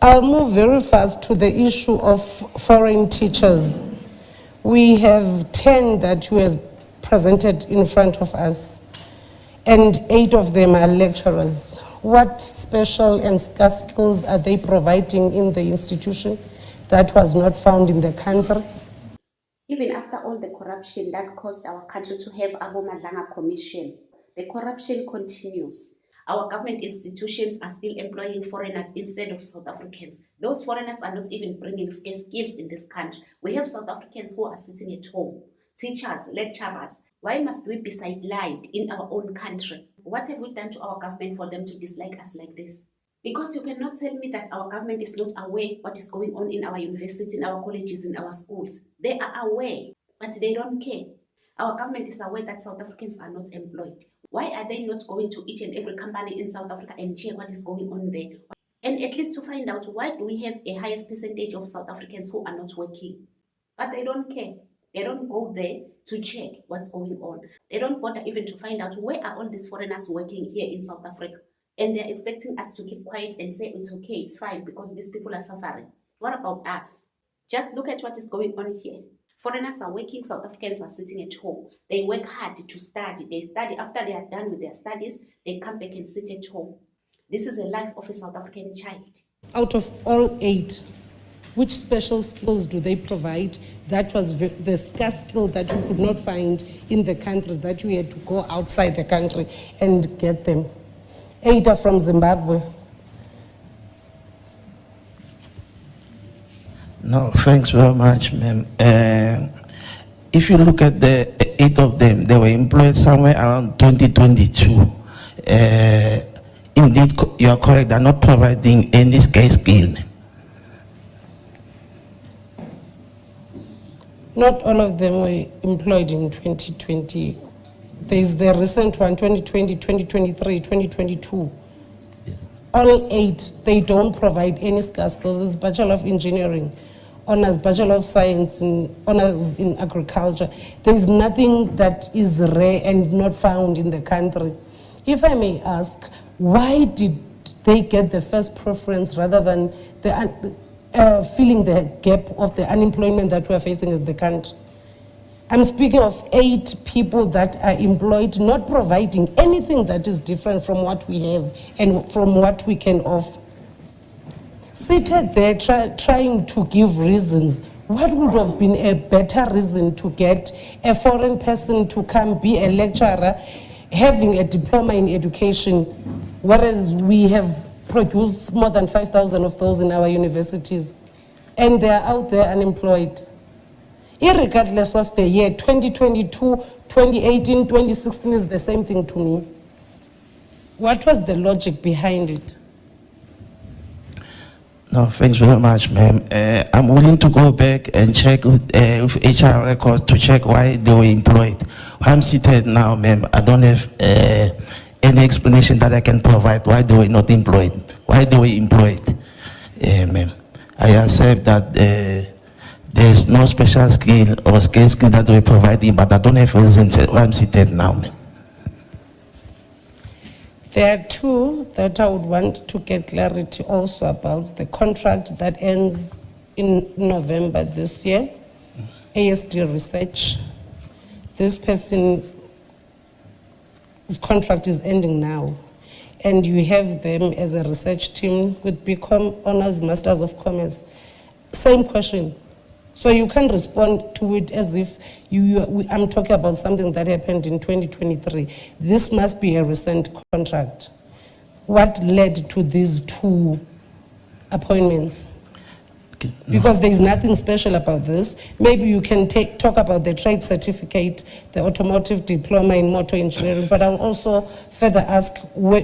I'll move very fast to the issue of foreign teachers. We have 10 that you have presented in front of us, and 8 of them are lecturers. What special and scarce skills are they providing in the institution that was not found in the country? Even after all the corruption that caused our country to have Amor-Zone Commission, the corruption continues. Our government institutions are still employing foreigners instead of South Africans. Those foreigners are not even bringing skills in this country. We have South Africans who are sitting at home, teachers, lecturers. Why must we be sidelined in our own country? What have we done to our government for them to dislike us like this? Because you cannot tell me that our government is not aware what is going on in our universities, in our colleges, in our schools. They are aware, but they don't care. Our government is aware that South Africans are not employed. Why are they not going to each and every company in South Africa and check what is going on there? And at least to find out why do we have a highest percentage of South Africans who are not working? But they don't care. They don't go there to check what's going on. They don't bother even to find out where are all these foreigners working here in South Africa. And they're expecting us to keep quiet and say it's okay, it's fine, because these people are suffering. What about us? Just look at what is going on here. Foreigners are working, South Africans are sitting at home. They work hard to study. They study. After they are done with their studies, they come back and sit at home. This is a life of a South African child. Out of all 8, which special skills do they provide? That was the scarce skill that you could not find in the country, that you had to go outside the country and get them. 8 are from Zimbabwe. No, thanks very much, ma'am. If you look at the 8 of them, they were employed somewhere around 2022. Indeed, you are correct, they're not providing any scarce skill. Not all of them were employed in 2020. There's the recent one, 2020, 2023, 2022. Yeah. All 8, they don't provide any scarce skills. It's Bachelor of Engineering, honors, Bachelor of Science, and honors in agriculture. There's nothing that is rare and not found in the country. If I may ask, why did they get the first preference rather than filling the gap of the unemployment that we're facing as the country? I'm speaking of 8 people that are employed, not providing anything that is different from what we have and from what we can offer. Seated there trying to give reasons. What would have been a better reason to get a foreign person to come be a lecturer, having a diploma in education, whereas we have produced more than 5,000 of those in our universities, and they're out there unemployed? Irregardless of the year, 2022, 2018, 2016 is the same thing to me. What was the logic behind it? No, thanks very much, ma'am. I'm willing to go back and check with HR records to check why they were employed. I'm seated now, ma'am. I don't have any explanation that I can provide why they were not employed, why they were employed, ma'am. I accept that there's no special skill or skill that we're providing, but I don't have a reason why I'm seated now, ma'am. There are 2 that I would want to get clarity also about. The contract that ends in November this year, ASD Research. This person's contract is ending now, and you have them as a research team with BCom, Honors, Masters of Commerce. Same question. So you can't respond to it as if I'm talking about something that happened in 2023. This must be a recent contract. What led to these 2 appointments? Okay. Because there's nothing special about this. Maybe you can talk about the trade certificate, the automotive diploma in motor engineering, but I'll also further ask,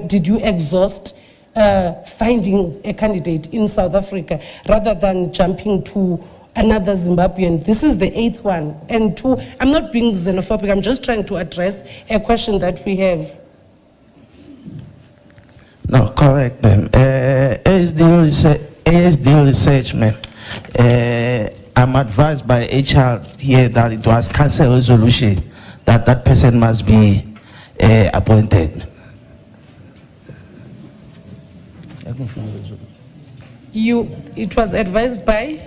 did you exhaust finding a candidate in South Africa rather than jumping to another Zimbabwean? This is the 8th one. And 2, I'm not being xenophobic, I'm just trying to address a question that we have. No, correct, ma'am. ASD research, ma'am. I'm advised by HR here that it was council resolution that person must be appointed. It was advised by?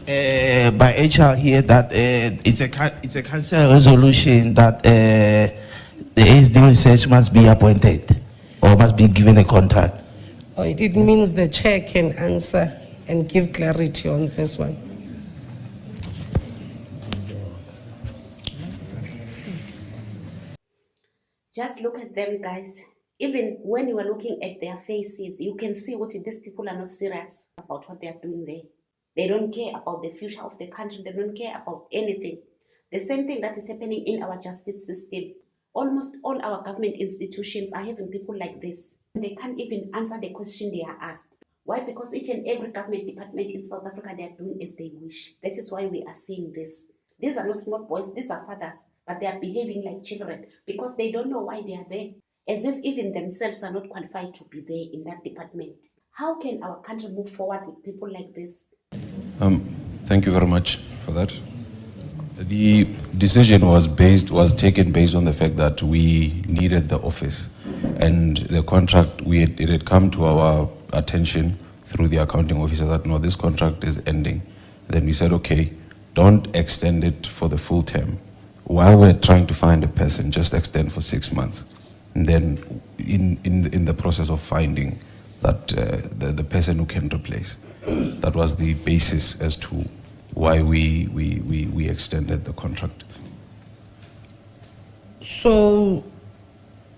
By HR here that it's a council resolution that the SD research must be appointed or must be given a contract. Or it means the chair can answer and give clarity on this one. Just look at them, guys. Even when you are looking at their faces, you can see what these people are not serious about what they are doing there. They don't care about the future of the country. They don't care about anything. The same thing that is happening in our justice system. Almost all our government institutions are having people like this. They can't even answer the question they are asked. Why? Because each and every government department in South Africa, they are doing as they wish. That is why we are seeing this. These are not small boys, these are fathers, but they are behaving like children because they don't know why they are there. As if even themselves are not qualified to be there in that department. How can our country move forward with people like this? Thank you very much for that. The decision was taken based on the fact that we needed the office, and the contract it had come to our attention through the accounting officer that no, this contract is ending. Then we said, okay, don't extend it for the full term. While we're trying to find a person, just extend for 6 months. And then in the process of finding that the person who can replace. That was the basis as to why we extended the contract. So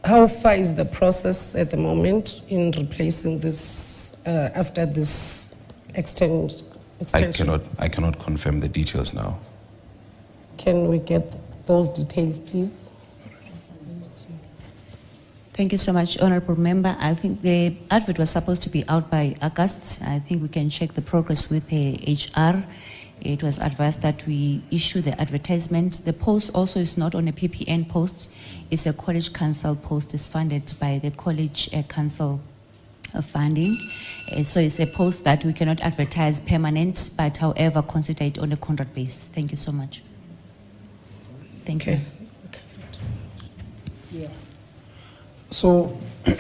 how far is the process at the moment in replacing this after this extension? I cannot confirm the details now. Can we get those details, please? Thank you so much, Honorable Member. I think the advert was supposed to be out by August. I think we can check the progress with the HR. It was advised that we issue the advertisement. The post also is not on a PPN post. It's a college council post. It's funded by the college council funding. So it's a post that we cannot advertise permanent, but however, consider it on a contract base. Thank you so much. Thank you. Yeah. So, do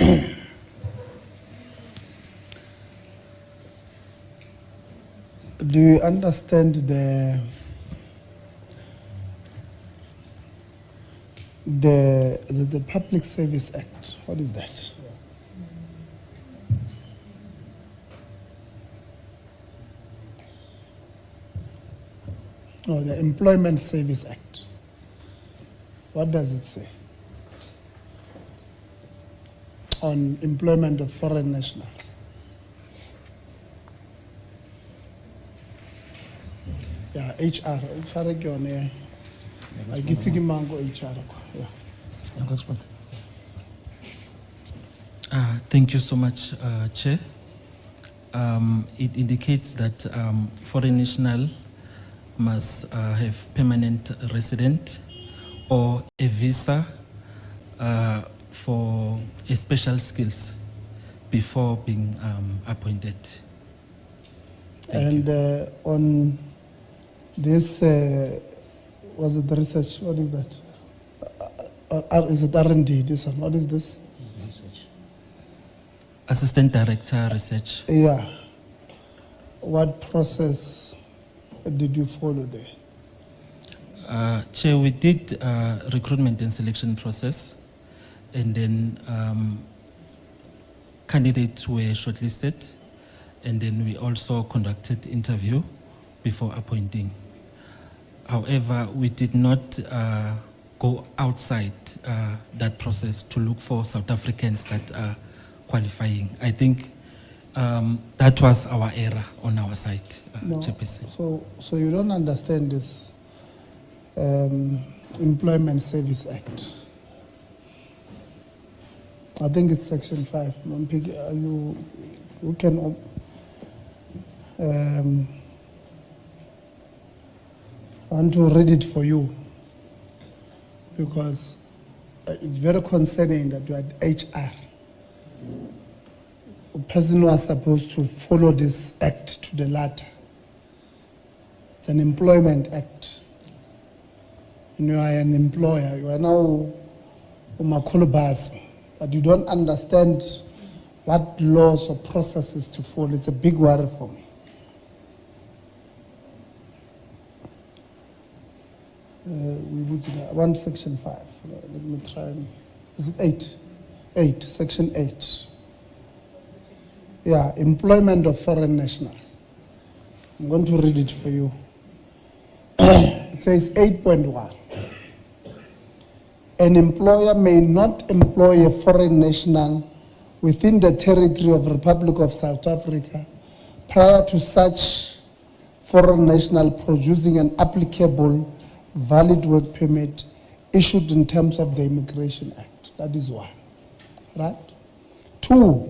you understand the Public Service Act? What is that? Oh, the Employment Service Act. What does it say on employment of foreign nationals? Yeah, HR ke yone I get ke mango HR. Yeah. Thank you so much, Chair. It indicates that foreign national must have permanent resident or a visa for special skills before being appointed. And on this, was it the research? What is that? Is it R&D? This one? What is this? Research. Assistant Director Research. Yeah. What process did you follow there? Chair, we did recruitment and selection process, and then candidates were shortlisted, and then we also conducted interview before appointing. However, we did not go outside that process to look for South Africans that are qualifying. I think that was our error on our side, No. Chairperson. So you don't understand this Employment Service Act. I think it's Section 5. You can I want to read it for you because it's very concerning that you had HR. A person who was supposed to follow this act to the letter. It's an employment act. And you are an employer. You are now umakhulubasi, but you don't understand what laws or processes to follow. It's a big worry for me. One section 5. Let me try. Is it 8? 8, section 8. Yeah, employment of foreign nationals. I'm going to read it for you. It says 8.1. An employer may not employ a foreign national within the territory of the Republic of South Africa prior to such foreign national producing an applicable valid work permit issued in terms of the Immigration Act. That is one, right? 2,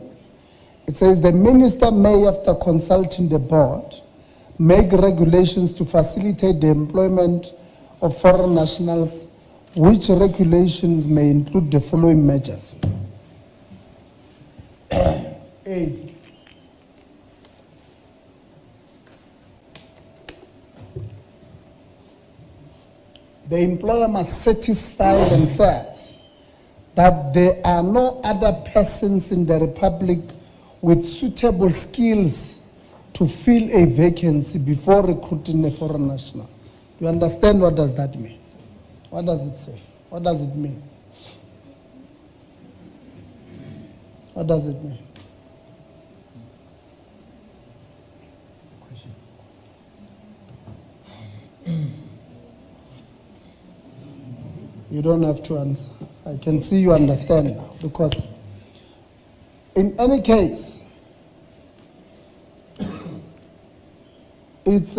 it says the minister may, after consulting the board, make regulations to facilitate the employment of foreign nationals, which regulations may include the following measures. A, the employer must satisfy themselves that there are no other persons in the Republic with suitable skills to fill a vacancy before recruiting a foreign national. Do you understand what does that mean? What does it say? What does it mean? What does it mean? You don't have to answer. I can see you understand now, because in any case, it's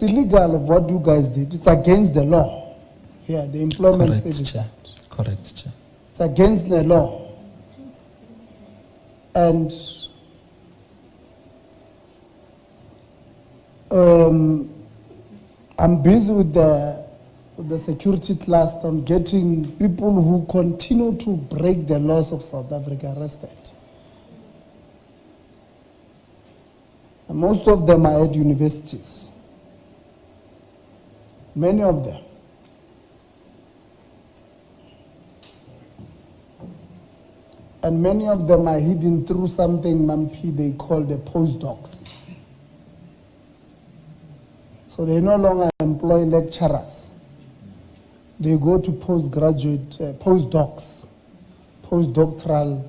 illegal of what you guys did. It's against the law. Yeah, the Employment Service Act. Correct, Chair. It's against the law. And I'm busy with the security class on getting people who continue to break the laws of South Africa arrested. And most of them are at universities. Many of them. And many of them are hidden through something, Mampi, they call the postdocs. So they no longer employ lecturers. They go to postgraduate, postdocs, postdoctoral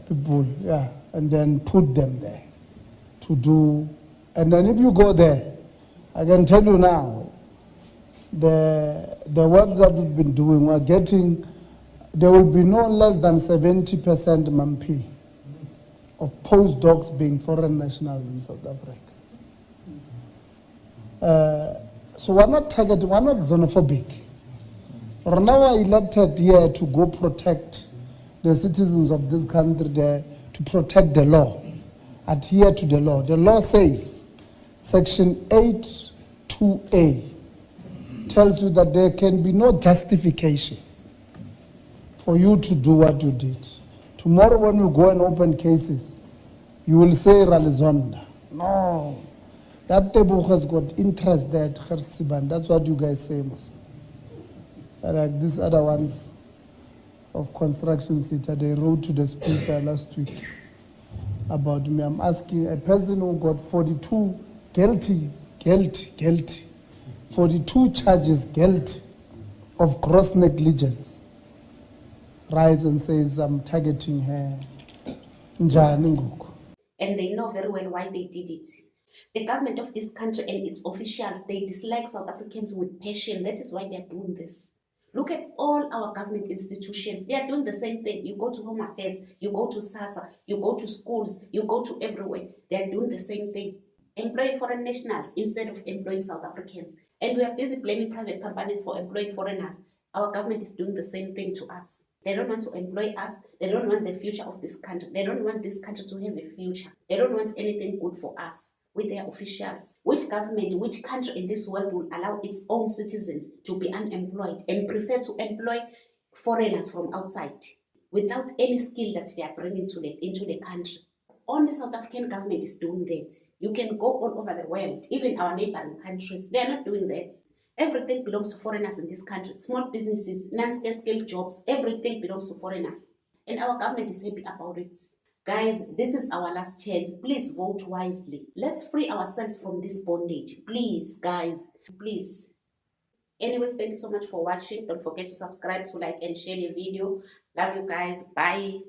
people, yeah, and then put them there to do. And then if you go there, I can tell you now, the work that we've been doing, we're getting, there will be no less than 70% Mampi of postdocs being foreign nationals in South Africa. So we're not targeting, we're not xenophobic. We're now elected here to go protect the citizens of this country, to protect the law, adhere to the law. The law says, Section 8(2)(a) tells you that there can be no justification for you to do what you did. Tomorrow when you go and open cases, you will say Ralizonda. No. That table has got interest there at Khartsiban. That's what you guys say, Mos. Like these other ones of construction city, they wrote to the speaker last week about me. I'm asking a person who got 42 guilty, 42 charges guilty of gross negligence, writes and says, I'm targeting her. And they know very well why they did it. The government of this country and its officials, they dislike South Africans with passion. That is why they are doing this. Look at all our government institutions. They are doing the same thing. You go to Home Affairs, you go to SASSA, you go to schools, you go to everywhere. They are doing the same thing. Employing foreign nationals instead of employing South Africans. And we are busy blaming private companies for employing foreigners. Our government is doing the same thing to us. They don't want to employ us. They don't want the future of this country. They don't want this country to have a future. They don't want anything good for us with their officials. Which government, which country in this world will allow its own citizens to be unemployed and prefer to employ foreigners from outside without any skill that they are bringing into the country? Only South African government is doing that. You can go all over the world, even our neighboring countries. They are not doing that. Everything belongs to foreigners in this country. Small businesses, non-scale jobs, everything belongs to foreigners. And our government is happy about it. Guys, this is our last chance. Please vote wisely. Let's free ourselves from this bondage. Please, guys, please. Anyways, thank you so much for watching. Don't forget to subscribe, to like and share the video. Love you guys. Bye.